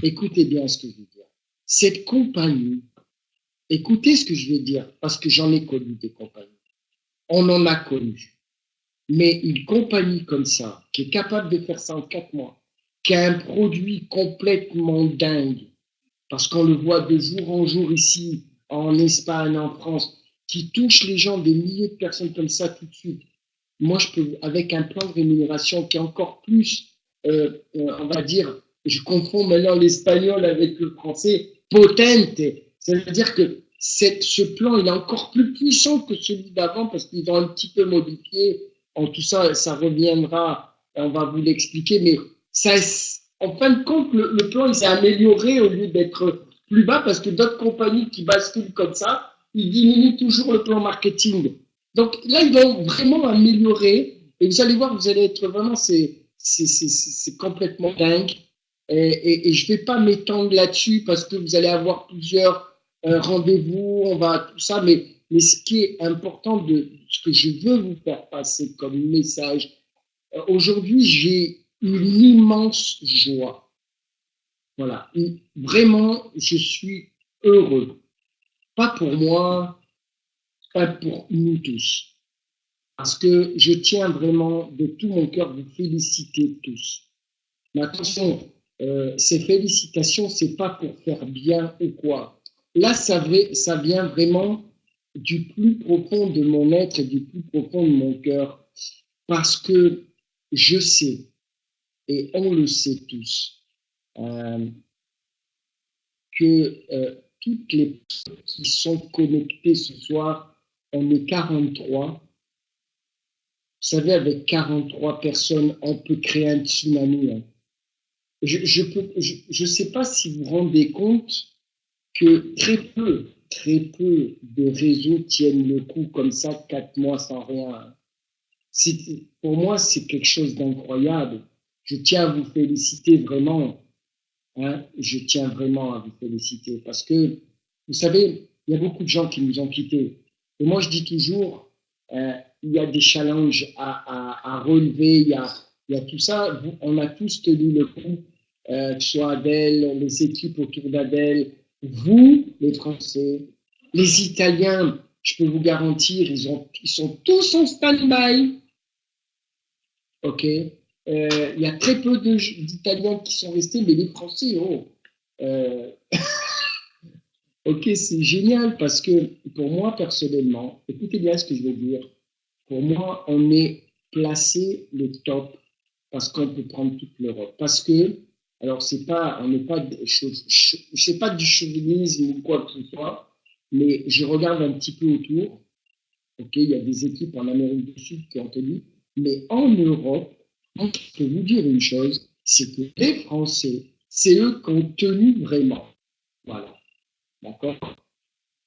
Écoutez bien ce que je veux dire. Cette compagnie, écoutez ce que je veux dire, parce que j'en ai connu des compagnies. On en a connu. Mais une compagnie comme ça, qui est capable de faire ça en 4 mois, qui a un produit complètement dingue, parce qu'on le voit de jour en jour ici, en Espagne, en France, qui touche les gens, des milliers de personnes comme ça tout de suite. Moi, je peux, avec un plan de rémunération qui est encore plus, on va dire, je confonds maintenant l'espagnol avec le français, potente. C'est-à-dire que ce plan, il est encore plus puissant que celui d'avant parce qu'ils ont un petit peu modifié. En tout ça, ça reviendra, on va vous l'expliquer, mais ça, en fin de compte, le plan, il s'est amélioré au lieu d'être plus bas parce que d'autres compagnies qui basculent comme ça, ils diminuent toujours le plan marketing. Donc là, ils vont vraiment améliorer et vous allez voir, vous allez être vraiment, c'est complètement dingue. Et je ne vais pas m'étendre là-dessus parce que vous allez avoir plusieurs rendez-vous, on va tout ça, mais ce qui est important ce que je veux vous faire passer comme message, aujourd'hui, j'ai une immense joie. Voilà, vraiment, je suis heureux. Pas pour moi, pas pour nous tous. Parce que je tiens vraiment de tout mon cœur vous féliciter tous. Mais attention, ces félicitations, c'est pas pour faire bien ou quoi. Là, ça vient vraiment du plus profond de mon être et du plus profond de mon cœur. Parce que je sais, et on le sait tous, que toutes les personnes qui sont connectées ce soir, on est 43. Vous savez, avec 43 personnes, on peut créer un tsunami. Hein. Je sais pas si vous vous rendez compte que très peu de réseaux tiennent le coup comme ça, 4 mois sans rien. Pour moi, c'est quelque chose d'incroyable. Je tiens à vous féliciter vraiment. Hein, je tiens vraiment à vous féliciter parce que, vous savez, il y a beaucoup de gens qui nous ont quittés. Et moi, je dis toujours, il y a des challenges à relever, il y a tout ça. On a tous tenu le coup, que ce soit Adèle, les équipes autour d'Adèle, vous, les Français, les Italiens, je peux vous garantir, ils sont tous en stand-by. OK. Il y a très peu d'Italiens qui sont restés, mais les Français, OK, c'est génial parce que pour moi, personnellement, écoutez bien ce que je veux dire. Pour moi, on est placé le top parce qu'on peut prendre toute l'Europe. Parce que, alors, on n'est pas, c'est pas du chauvinisme ou quoi que ce soit, mais je regarde un petit peu autour. OK, il y a des équipes en Amérique du Sud qui ont tenu, mais en Europe, je peux vous dire une chose, c'est que les Français, c'est eux qui ont tenu vraiment. Voilà. D'accord?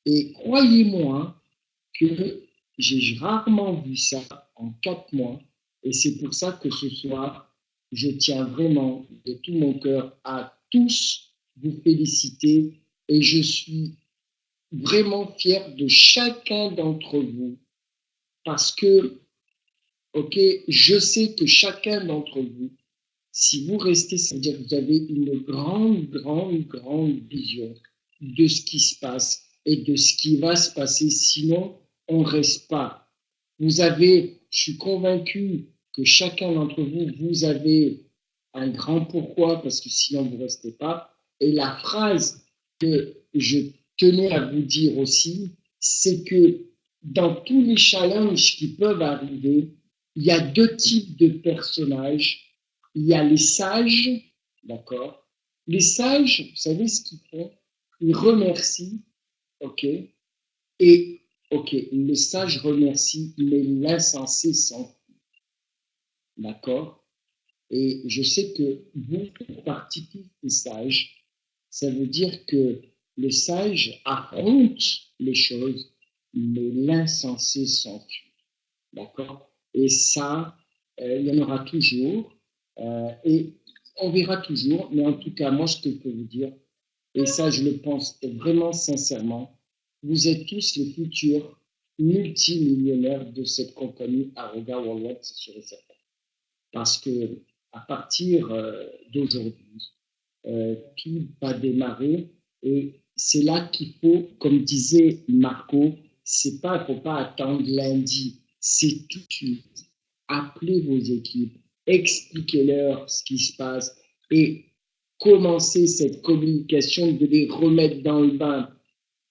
Et croyez-moi que j'ai rarement vu ça en 4 mois. Et c'est pour ça que ce soir, je tiens vraiment de tout mon cœur à tous vous féliciter. Et je suis vraiment fier de chacun d'entre vous. Parce que, OK, je sais que chacun d'entre vous, si vous restez, c'est-à-dire que vous avez une grande vision de ce qui se passe et de ce qui va se passer, sinon on ne reste pas. Je suis convaincu que chacun d'entre vous, vous avez un grand pourquoi, parce que sinon vous ne restez pas. Et la phrase que je tenais à vous dire aussi, c'est que dans tous les challenges qui peuvent arriver, il y a 2 types de personnages. Il y a les sages, d'accord? Les sages, vous savez ce qu'ils font? Ils remercient, OK? Et, OK, le sage remercie, mais l'insensé s'enfuit, d'accord? Et je sais que vous faites partie des sages. Ça veut dire que le sage affronte les choses, mais l'insensé s'enfuit, d'accord? Et ça, il y en aura toujours, et on verra toujours, mais en tout cas, moi, ce que je peux vous dire, et ça, je le pense vraiment sincèrement, vous êtes tous les futurs multimillionnaires de cette compagnie Aroga Worldwide, c'est sûr et certain. Parce que à partir d'aujourd'hui, tout va démarrer et c'est là qu'il faut, comme disait Marco, il ne faut pas attendre lundi, c'est tout de suite. Appelez vos équipes, expliquez-leur ce qui se passe et commencez cette communication de les remettre dans le bain.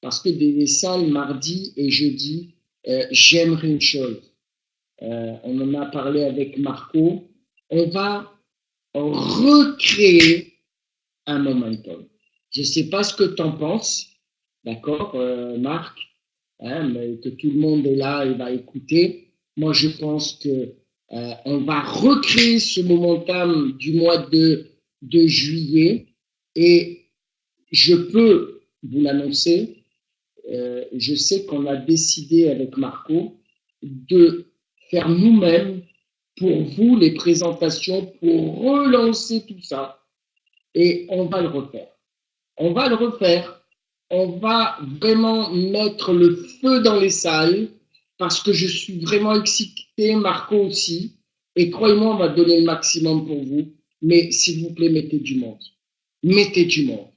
Parce que des salles mardi et jeudi, j'aimerais une chose. On en a parlé avec Marco. On va recréer un momentum. Je ne sais pas ce que tu en penses, d'accord, Marc, hein, mais que tout le monde est là et va écouter. Moi, je pense que on va recréer ce momentum du mois de juillet et je peux vous l'annoncer. Je sais qu'on a décidé avec Marco de faire nous-mêmes pour vous les présentations pour relancer tout ça et on va le refaire. On va le refaire. On va vraiment mettre le feu dans les salles parce que je suis vraiment excité, Marco aussi. Et croyez-moi, on va donner le maximum pour vous. Mais s'il vous plaît, mettez du monde. Mettez du monde.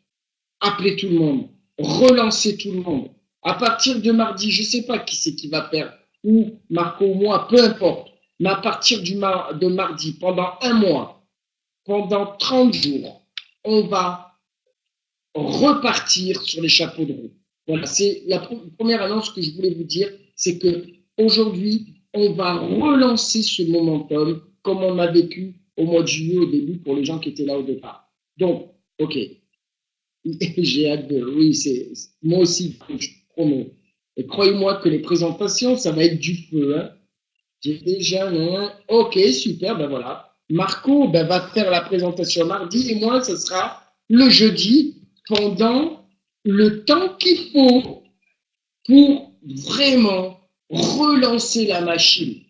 Appelez tout le monde. Relancez tout le monde. À partir de mardi, je ne sais pas qui c'est qui va perdre, ou Marco ou moi, peu importe. Mais à partir de mardi, pendant 1 mois, pendant 30 jours, on va repartir sur les chapeaux de roue. Voilà, c'est la première annonce que je voulais vous dire, c'est que aujourd'hui, on va relancer ce momentum comme on a vécu au mois de juillet au début pour les gens qui étaient là au départ. Donc, OK. J'ai hâte de... Oui, moi aussi, je promets. Et croyez-moi que les présentations, ça va être du feu. Hein. J'ai déjà... OK, super, ben voilà. Marco va faire la présentation mardi et moi, ce sera le jeudi pendant le temps qu'il faut pour vraiment relancer la machine.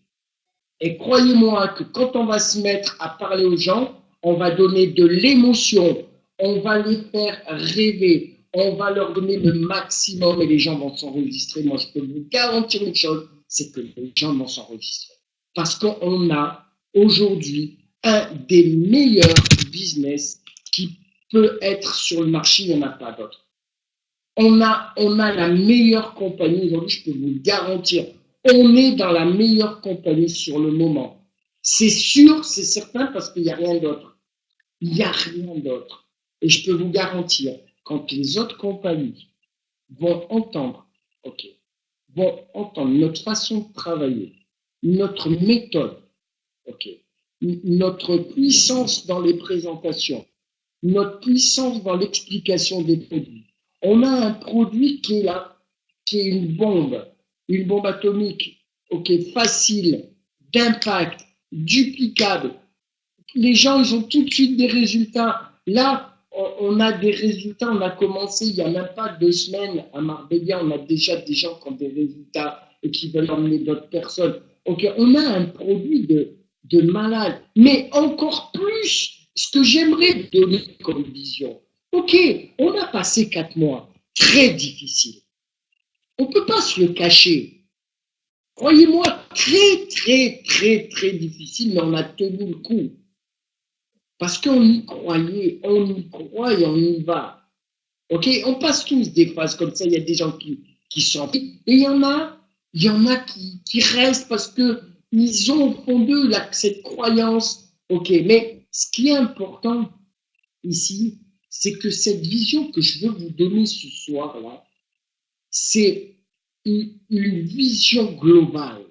Et croyez-moi que quand on va se mettre à parler aux gens, on va donner de l'émotion, on va les faire rêver, on va leur donner le maximum et les gens vont s'enregistrer. Moi, je peux vous garantir une chose, c'est que les gens vont s'enregistrer. Parce qu'on a aujourd'hui un des meilleurs business qui peut être sur le marché, il n'y en a pas d'autre. On a la meilleure compagnie, aujourd'hui je peux vous le garantir, on est dans la meilleure compagnie sur le moment. C'est sûr, c'est certain, parce qu'il n'y a rien d'autre. Il n'y a rien d'autre. Et je peux vous garantir, quand les autres compagnies vont entendre, vont entendre notre façon de travailler, notre méthode, notre puissance dans les présentations, notre puissance dans l'explication des produits. On a un produit qui est là, qui est une bombe atomique, facile, d'impact, duplicable. Les gens, ils ont tout de suite des résultats. Là, on a des résultats, on a commencé il n'y a même pas 2 semaines à Marbella, on a déjà des gens qui ont des résultats et qui veulent emmener d'autres personnes. On a un produit de malade, mais encore plus, ce que j'aimerais donner comme vision. On a passé 4 mois très difficiles. On ne peut pas se le cacher. Croyez-moi, très, très, très, très difficile, mais on a tenu le coup. Parce qu'on y croyait, on y croit et on y va. On passe tous des phases comme ça, il y a des gens qui sont... Et il y en a qui restent parce qu'ils ont au fond d'eux cette croyance. Mais ce qui est important ici, c'est que cette vision que je veux vous donner ce soir-là, c'est une vision globale.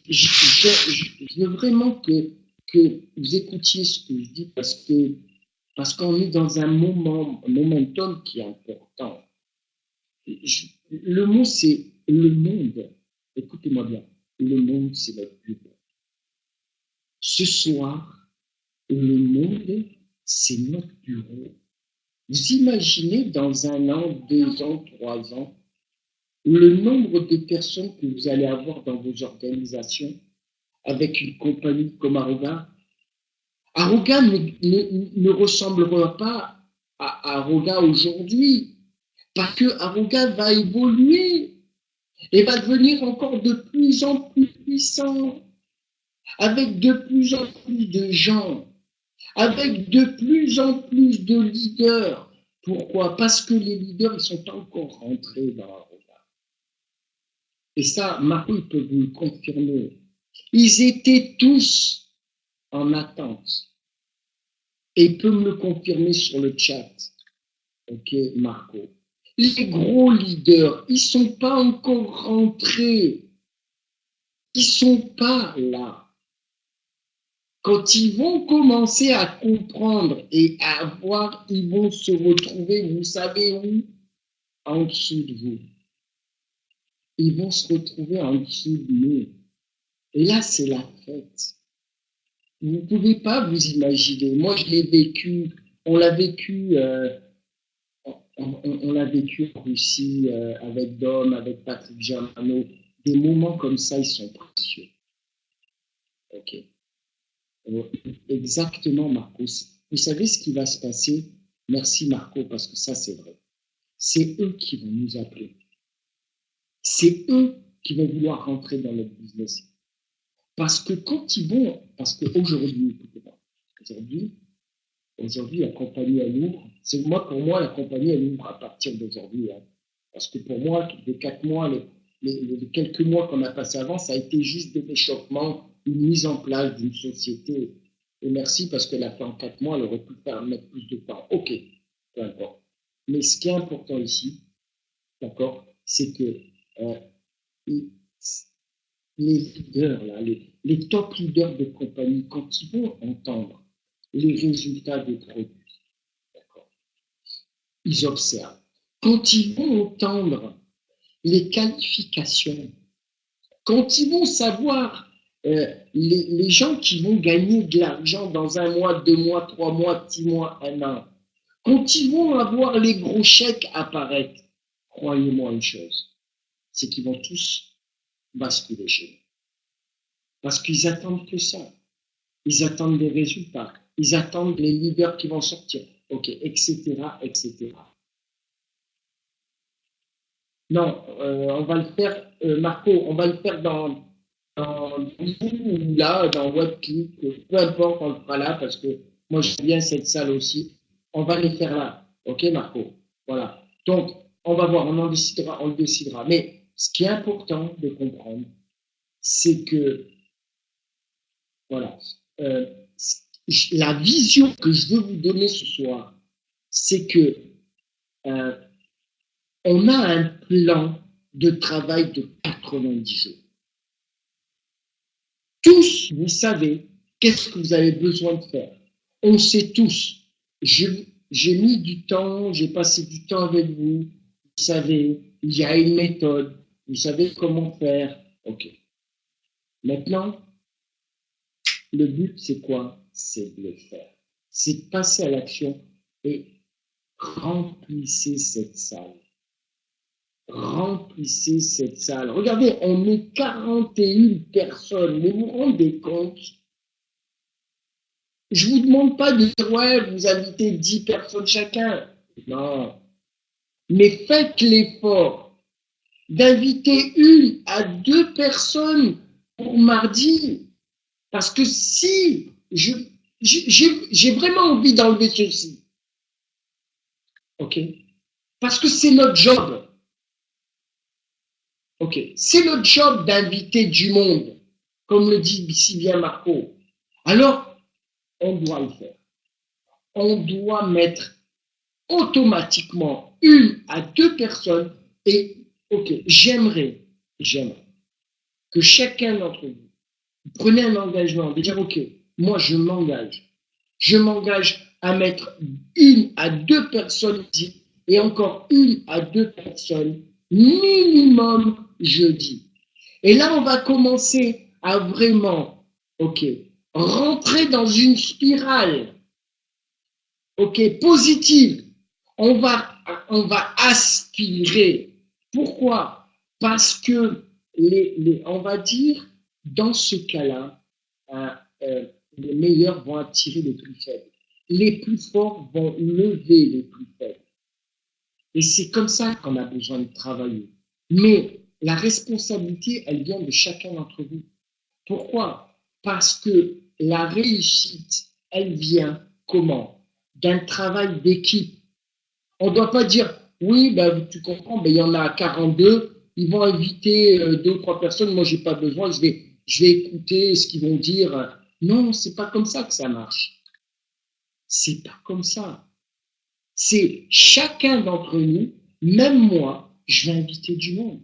Je veux vraiment que vous écoutiez ce que je dis parce qu'on est dans un momentum qui est important. Le mot, c'est le monde. Écoutez-moi bien. Le monde, c'est notre bureau. Ce soir, le monde, c'est notre bureau. Vous imaginez dans 1 an, 2 ans, 3 ans, le nombre de personnes que vous allez avoir dans vos organisations avec une compagnie comme Aroga. Aroga ne ressemblera pas à Aroga aujourd'hui, parce que Aroga va évoluer et va devenir encore de plus en plus puissant, avec de plus en plus de gens, avec de plus en plus de leaders. Pourquoi? Parce que les leaders, ils sont encore rentrés dans Aroga. Et ça, Marco, il peut vous le confirmer. Ils étaient tous en attente. Et il peut me le confirmer sur le chat. Marco. Les gros leaders, ils ne sont pas encore rentrés. Ils ne sont pas là. Quand ils vont commencer à comprendre et à voir, ils vont se retrouver, vous savez où? En dessous de vous. Ils vont se retrouver en dessous de nous. Et là, c'est la fête. Vous ne pouvez pas vous imaginer. Moi, je l'ai vécu. On l'a vécu. On l'a vécu en Russie avec Dom, avec Patrick Germano. Des moments comme ça, ils sont précieux. Exactement, Marco. Vous savez ce qui va se passer? Merci, Marco, parce que ça, c'est vrai. C'est eux qui vont nous appeler. C'est eux qui vont vouloir rentrer dans notre business. Parce que quand ils vont, parce qu'aujourd'hui, aujourd'hui, la compagnie, elle ouvre. Pour moi, la compagnie, elle ouvre à partir d'aujourd'hui. Parce que pour moi, les 4 mois, les quelques mois qu'on a passé avant, ça a été juste de l'échauffement, une mise en place d'une société. Et merci, parce qu'elle a fait en 4 mois, elle aurait pu mettre plus de temps. Peu importe. Mais ce qui est important ici, d'accord, c'est que les leaders, là, les top leaders de compagnie, quand ils vont entendre les résultats des produits, d'accord, ils observent. Quand ils vont entendre les qualifications, quand ils vont savoir les gens qui vont gagner de l'argent dans 1 mois, 2 mois, 3 mois, 6 mois, 1 an, quand ils vont avoir les gros chèques apparaître, croyez-moi une chose, c'est qu'ils vont tous basculer chez nous. Parce qu'ils attendent que ça. Ils attendent des résultats. Ils attendent les leaders qui vont sortir. Etc., etc. Non, on va le faire, Marco, on va le faire dans Zoom ou là, dans WebClick, peu importe, on le fera là parce que moi j'aime bien cette salle aussi. On va les faire là. Ok, Marco? Voilà. Donc, on va voir, on le décidera. Mais ce qui est important de comprendre, c'est que, voilà, euh, la vision que je veux vous donner ce soir, c'est que euh, on a un plan de travail de 90 jours. Tous, vous savez, qu'est-ce que vous avez besoin de faire. On sait tous. J'ai mis du temps, j'ai passé du temps avec vous. Vous savez, il y a une méthode. Vous savez comment faire. OK. Maintenant, le but, c'est quoi? C'est de le faire. C'est de passer à l'action et remplissez cette salle. Remplissez cette salle. Regardez, on est 41 personnes. Mais vous vous rendez compte? Je ne vous demande pas de dire, ouais, vous invitez 10 personnes chacun. Non. Mais faites l'effort d'inviter 1 à 2 personnes pour mardi. Parce que si j'ai vraiment envie d'enlever ceci. OK? Parce que c'est notre job. OK. C'est notre job d'inviter du monde, comme le dit si bien Marco. Alors, on doit le faire. On doit mettre automatiquement 1 à 2 personnes et, OK, j'aimerais que chacun d'entre vous prenne un engagement de dire, OK, moi je m'engage à mettre 1 à 2 personnes ici et encore 1 à 2 personnes minimum jeudi. Et là, on va commencer à vraiment, OK, rentrer dans une spirale, OK, positive. On va aspirer. Pourquoi? Parce que on va dire, dans ce cas-là, les meilleurs vont attirer les plus faibles. Les plus forts vont lever les plus faibles. Et c'est comme ça qu'on a besoin de travailler. Mais la responsabilité, elle vient de chacun d'entre vous. Pourquoi? Parce que la réussite, elle vient comment? D'un travail d'équipe. On ne doit pas dire, oui, ben, tu comprends, ben, il y en a 42, ils vont inviter 2 ou 3 personnes, moi, je n'ai pas besoin, je vais écouter ce qu'ils vont dire. Non, ce n'est pas comme ça que ça marche. C'est pas comme ça. C'est chacun d'entre nous, même moi, je vais inviter du monde.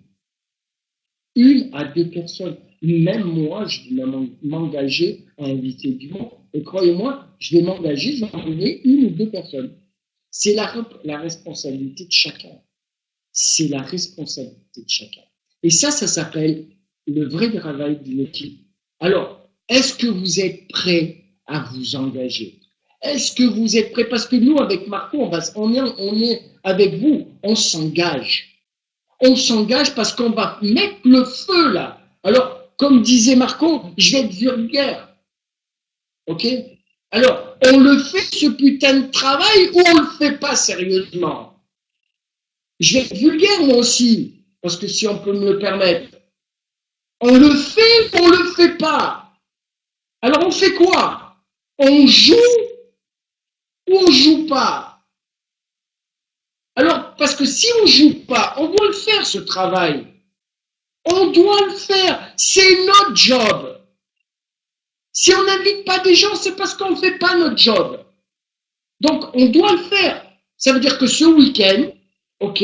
1 à 2 personnes. Même moi, je vais m'engager à inviter du monde. Et croyez-moi, je vais m'engager, je vais envoyer 1 ou 2 personnes. C'est la responsabilité de chacun. C'est la responsabilité de chacun. Et ça s'appelle le vrai travail d'une équipe. Alors, est-ce que vous êtes prêts à vous engager? Est-ce que vous êtes prêts? Parce que nous, avec Marco, on est avec vous, on s'engage. On s'engage parce qu'on va mettre le feu là. Alors, comme disait Marco, je vais être vulgaire. OK? Alors, on le fait ce putain de travail ou on le fait pas sérieusement? Je vais être vulgaire moi aussi, parce que si on peut me le permettre. On le fait ou on le fait pas? Alors on fait quoi? On joue ou on joue pas? Alors, parce que si on joue pas, on doit le faire ce travail. On doit le faire. C'est notre job. Si on n'invite pas des gens, c'est parce qu'on ne fait pas notre job. Donc, on doit le faire. Ça veut dire que ce week-end, OK,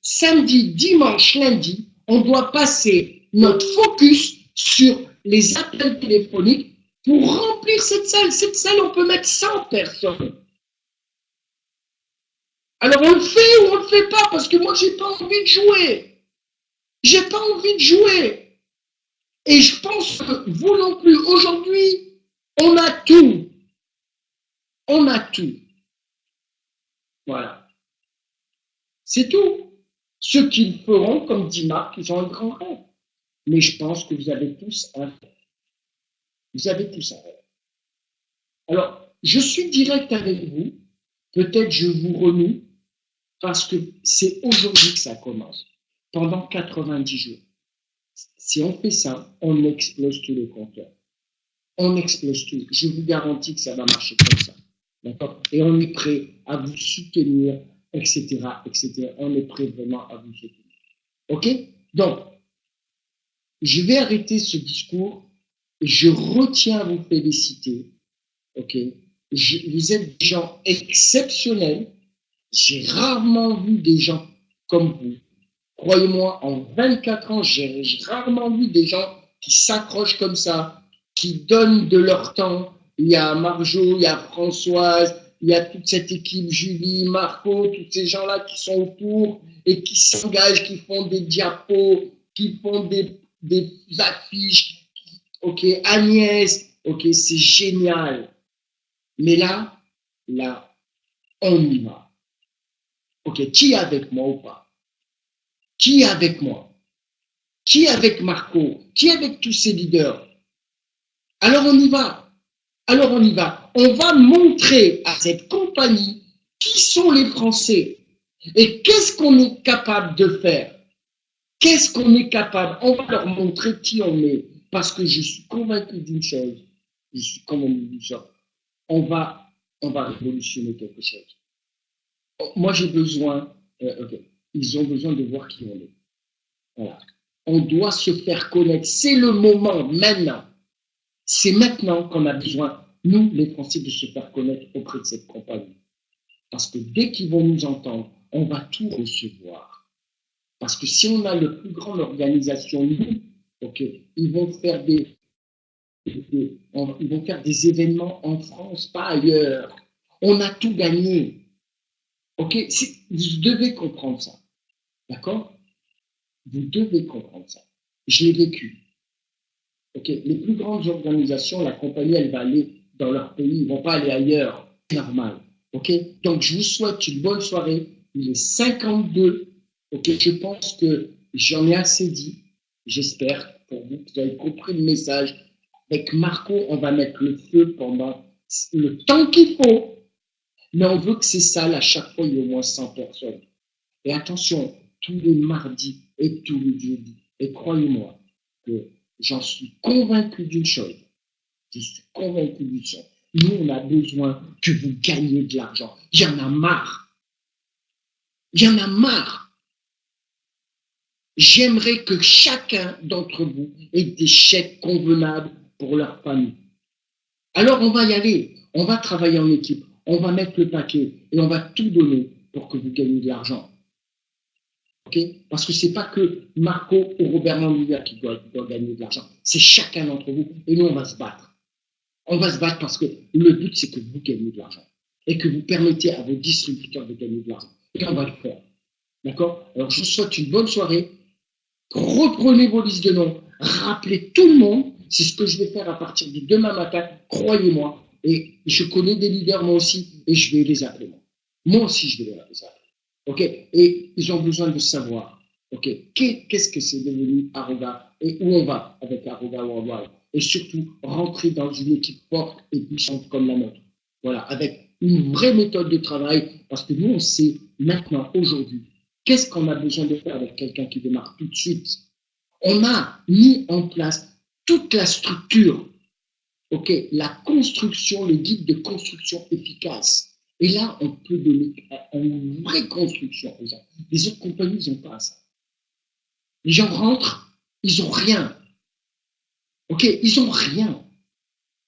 samedi, dimanche, lundi, on doit passer notre focus sur les appels téléphoniques pour remplir cette salle. Cette salle, on peut mettre 100 personnes. Alors, on le fait ou on le fait pas? Parce que moi, j'ai pas envie de jouer. J'ai pas envie de jouer. Et je pense que vous non plus. Aujourd'hui, on a tout. On a tout. Voilà. C'est tout. Ceux qui le feront, comme dit Marc, ils ont un grand rêve. Mais je pense que vous avez tous un rêve. Vous avez tous un rêve. Alors, je suis direct avec vous. Peut-être je vous remue parce que c'est aujourd'hui que ça commence. pendant 90 jours. Si on fait ça, on explose tous les compteurs. On explose tout. Je vous garantis que ça va marcher comme ça. D'accord? Et on est prêt à vous soutenir, etc., etc. On est prêt vraiment à vous soutenir. OK? Donc, je vais arrêter ce discours. Je retiens à vous féliciter. OK? Vous êtes des gens exceptionnels. J'ai rarement vu des gens comme vous. Croyez-moi, en 24 ans, j'ai rarement vu des gens qui s'accrochent comme ça, qui donnent de leur temps. Il y a Marjo, il y a Françoise, il y a toute cette équipe, Julie, Marco, tous ces gens-là qui sont autour et qui s'engagent, qui font des diapos, qui font des affiches. OK, Agnès, OK, c'est génial. Mais là, on y va. OK, qui est avec moi ou pas? Qui est avec moi? Qui est avec Marco? Qui est avec tous ces leaders? Alors on y va. Alors on y va. On va montrer à cette compagnie qui sont les Français et qu'est-ce qu'on est capable de faire. Qu'est-ce qu'on est capable? On va leur montrer qui on est. Parce que je suis convaincu d'une chose. Je suis convaincu d'une chose. On va révolutionner quelque chose. Moi, j'ai besoin. Ils ont besoin de voir qui on est. Voilà. On doit se faire connaître. C'est le moment, maintenant. C'est maintenant qu'on a besoin, nous, les Français, de se faire connaître auprès de cette compagnie. Parce que dès qu'ils vont nous entendre, on va tout recevoir. Parce que si on a le plus grande organisation, nous, OK, ils vont faire des événements en France, pas ailleurs. On a tout gagné. OK, vous devez comprendre ça. D'accord? Vous devez comprendre ça. Je l'ai vécu. OK, les plus grandes organisations, la compagnie, elle va aller dans leur pays, ils ne vont pas aller ailleurs. C'est normal. OK? Donc, je vous souhaite une bonne soirée. Il est 52. OK, je pense que j'en ai assez dit. J'espère pour vous que vous avez compris le message. Avec Marco, on va mettre le feu pendant le temps qu'il faut. Mais on veut que ces salles, à chaque fois, il y ait au moins 100 personnes. Et attention, tous les mardis et tous les jeudis. Et croyez-moi que j'en suis convaincu d'une chose. Je suis convaincu d'une chose. Nous, on a besoin que vous gagniez de l'argent. Il y en a marre. Il y en a marre. J'aimerais que chacun d'entre vous ait des chèques convenables pour leur famille. Alors, on va y aller. On va travailler en équipe. On va mettre le paquet et on va tout donner pour que vous gagniez de l'argent. OK? Parce que ce n'est pas que Marco ou Robert Mandela qui doivent gagner de l'argent. C'est chacun d'entre vous. Et nous, on va se battre. On va se battre parce que le but, c'est que vous gagnez de l'argent. Et que vous permettez à vos distributeurs de gagner de l'argent. Et on va le faire. D'accord? Alors, je vous souhaite une bonne soirée. Reprenez vos listes de noms. Rappelez tout le monde. C'est ce que je vais faire à partir de demain matin. Croyez-moi. Et je connais des leaders, moi aussi, et je vais les appeler. Moi aussi, je vais les appeler. OK? Et ils ont besoin de savoir, OK, qu'est-ce que c'est devenu Aroga et où on va avec Aroga Worldwide. Et surtout, rentrer dans une équipe forte et puissante comme la nôtre. Voilà, avec une vraie méthode de travail, parce que nous, on sait maintenant, aujourd'hui, qu'est-ce qu'on a besoin de faire avec quelqu'un qui démarre tout de suite. On a mis en place toute la structure. OK, la construction, le guide de construction efficace. Et là, on peut donner une vraie construction aux gens. Les autres compagnies, ils n'ont pas ça. Les gens rentrent, ils n'ont rien. OK, ils n'ont rien.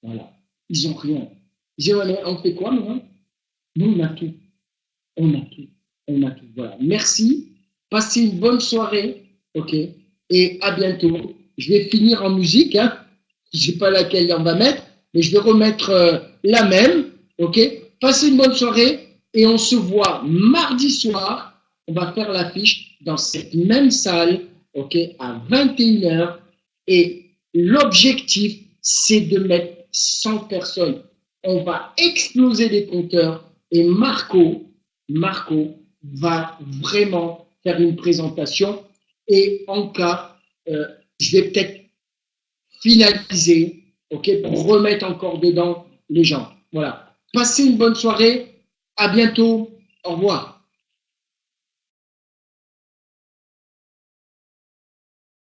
Voilà, ils n'ont rien. Ils disent, on fait quoi maintenant? Nous, on a tout. On a tout. On a tout. Voilà. Merci. Passez une bonne soirée. OK, et à bientôt. Je vais finir en musique, hein. Je ne sais pas laquelle on va mettre, mais je vais remettre la même, OK? Passez une bonne soirée et on se voit mardi soir. On va faire l'affiche dans cette même salle, OK, à 21h. Et l'objectif, c'est de mettre 100 personnes. On va exploser les compteurs et Marco va vraiment faire une présentation. Et en cas, je vais peut-être finaliser, OK, pour remettre encore dedans les gens. Voilà. Passez une bonne soirée. À bientôt. Au revoir.